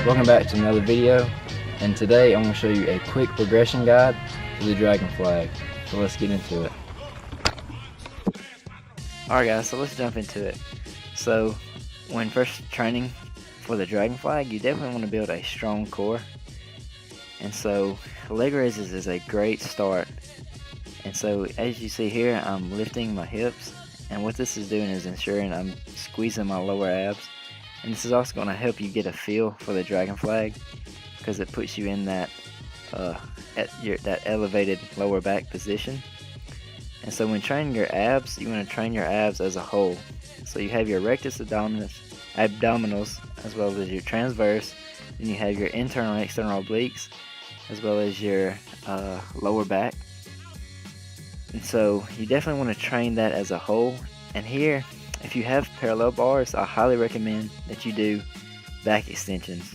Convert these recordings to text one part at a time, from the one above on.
Welcome back to another video, and today I'm going to show you a quick progression guide to the dragon flag. So let's get into it. Alright guys, so let's jump into it. So when first training for the dragon flag, you definitely want to build a strong core. And so leg raises is a great start. And so as you see here, I'm lifting my hips, and what this is doing is ensuring I'm squeezing my lower abs. And this is also going to help you get a feel for the dragon flag, because it puts you in that that elevated lower back position. And so when training your abs, you want to train your abs as a whole. So you have your rectus abdominals, as well as your transverse, then you have your internal and external obliques, as well as your lower back. And so you definitely want to train that as a whole. And here, if you have parallel bars, I highly recommend that you do back extensions.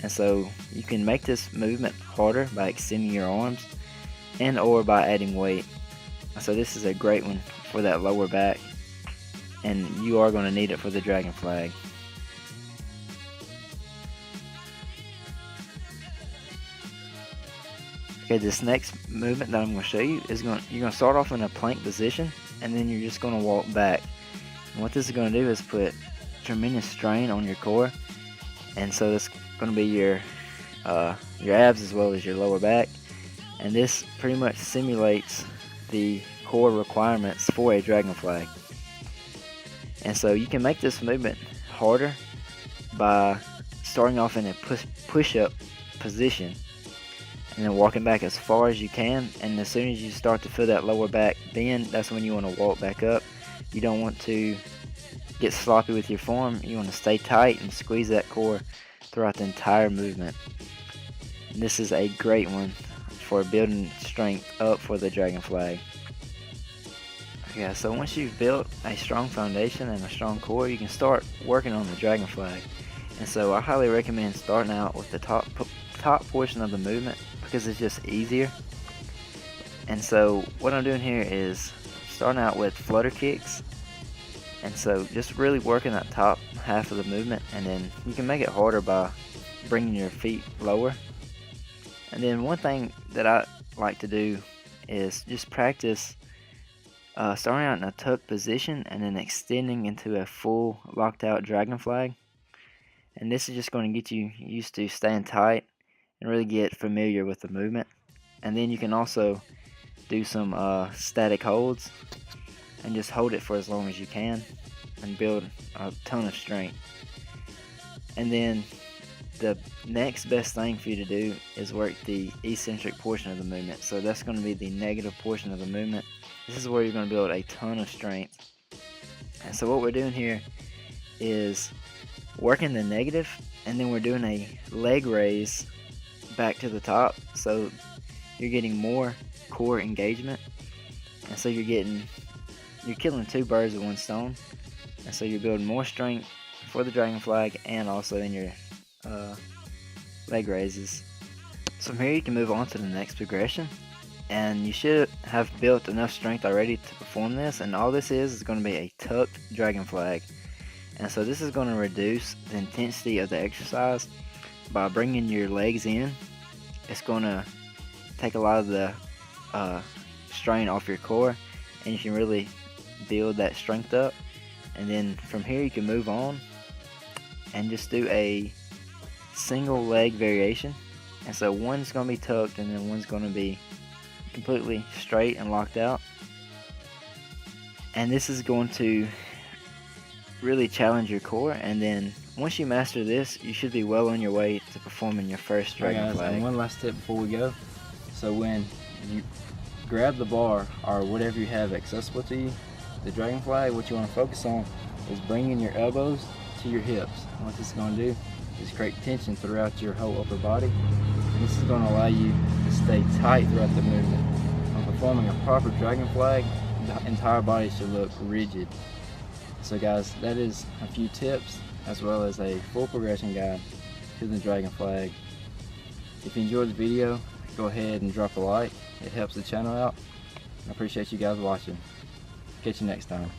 And so you can make this movement harder by extending your arms and or by adding weight. So this is a great one for that lower back, and you are going to need it for the dragon flag. Okay, this next movement that I'm going to show you is you're going to start off in a plank position, and then you're just going to walk back. And what this is going to do is put tremendous strain on your core, and so this is going to be your abs as well as your lower back. And this pretty much simulates the core requirements for a dragon flag. And so you can make this movement harder by starting off in a push-up position and then walking back as far as you can. And as soon as you start to feel that lower back bend, that's when you want to walk back up. You don't want to get sloppy with your form. You want to stay tight and squeeze that core throughout the entire movement. And this is a great one for building strength up for the dragon flag. Okay, so once you've built a strong foundation and a strong core, you can start working on the dragon flag. And so I highly recommend starting out with the top portion of the movement, because it's just easier. And so what I'm doing here is starting out with flutter kicks, and so just really working that top half of the movement, and then you can make it harder by bringing your feet lower. And then one thing that I like to do is just practice starting out in a tucked position and then extending into a full locked out dragon flag. And this is just going to get you used to staying tight and really get familiar with the movement. And then you can also do some static holds and just hold it for as long as you can and build a ton of strength. And then the next best thing for you to do is work the eccentric portion of the movement. So that's going to be the negative portion of the movement. This is where you're going to build a ton of strength. And so what we're doing here is working the negative, and then we're doing a leg raise back to the top. So you're getting more core engagement, and so you're killing two birds with one stone. And so you're building more strength for the dragon flag and also in your leg raises. So from here you can move on to the next progression, and you should have built enough strength already to perform this. And all this is going to be a tucked dragon flag. And so this is going to reduce the intensity of the exercise by bringing your legs in. It's going to take a lot of the strain off your core, and you can really build that strength up. And then from here you can move on and just do a single leg variation. And so one's going to be tucked, and then one's going to be completely straight and locked out. And this is going to really challenge your core. And then once you master this, you should be well on your way to performing your first dragon flag. And one last tip before we go. So when you grab the bar or whatever you have accessible to you, the dragon flag, what you want to focus on is bringing your elbows to your hips. And what this is going to do is create tension throughout your whole upper body. And this is going to allow you to stay tight throughout the movement. When performing a proper dragon flag, the entire body should look rigid. So guys, that is a few tips as well as a full progression guide to the dragon flag. If you enjoyed the video, go ahead and drop a like. It helps the channel out. I appreciate you guys watching. Catch you next time.